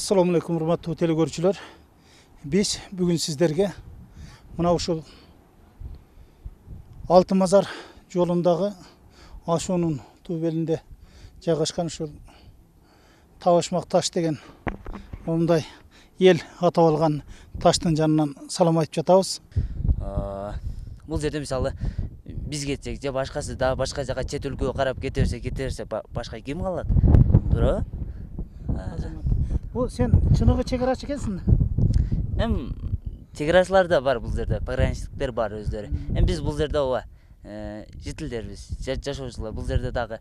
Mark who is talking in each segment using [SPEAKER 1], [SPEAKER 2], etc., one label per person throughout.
[SPEAKER 1] Assalamu alaikum урматтуу телекөрүүчүлөр. Биз бүгүн сиздерге мына ушул Алтын Мазар жолундагы Ашуунун түбөлүндө жайгашкан ушул Табашмак таш деген момундай эл атап алган таштын жанынан салам айтып жатабыз.
[SPEAKER 2] Бул жерде мисалы биз кетсек же башкасы да башка жака чет өлкөгө карап кете берсе башка ким калат? Туурабы?
[SPEAKER 1] Бул сен чыныгы чек-арачы экенсиң.
[SPEAKER 2] Чек арачылар да бар бул жерде, пограничниктер бар өздөрү. Биз бул жерде ооба жителдербиз, жашоочулар. Бул жерде дагы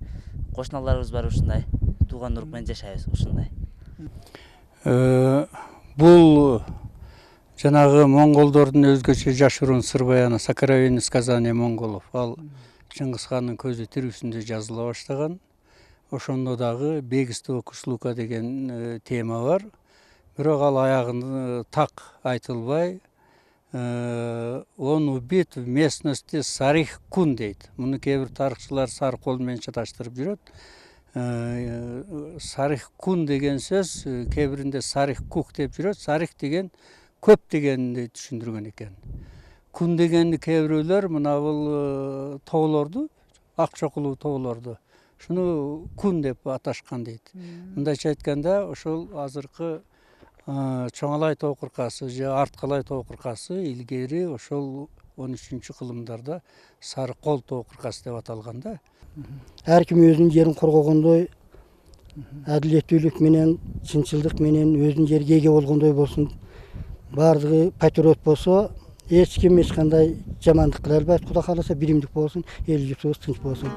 [SPEAKER 2] кошуналарыбыз бар ушундай. Тууган урук менен жашайбыз ушундай.
[SPEAKER 3] Бул жанагы монголдордун өзгөчө жашыруун сыр баяны «Сокровенное сказание монголов». Ал Чыңгыз хандын көзү тирүүсүндө жазыла баштаган. Ошондо дагы бегство Кушлука деген тема бар. Бирок ал аягында так айтылбай, он убит в местности Сарих-Кун дейт. Муну кээ бир тарыхчылар Саркол менен чаташтырып жүрөт. Сарих-Кун деген сөз кээ биринде Сарих-Кук деп жүрөт. Сарих деген көп дегенди түшүндүргөн экен. Кун дегенди кээ бирөөлөр мына бул тоолорду, ак чокулуу тоолорду шуну кун деп аташкан дейт. Мындайча айтканда, ошол азыркы Чоңалай тоо кыркасы же Арткалай тоо кыркасы илгери ошол 13-кылымдарда Сарыкол тоо кыркасы деп аталган да.
[SPEAKER 4] Ар ким өзүнүн жерин коргогондой, адилеттүүлүк менен, чынчылдык менен өзүнүн жерине эге болгондой болсун. Бардыгы патриот болсо, эч ким эч кандай жамандык кыла албайт. Кудай кааласа биримдик болсун, эл журтубуз тынч болсун.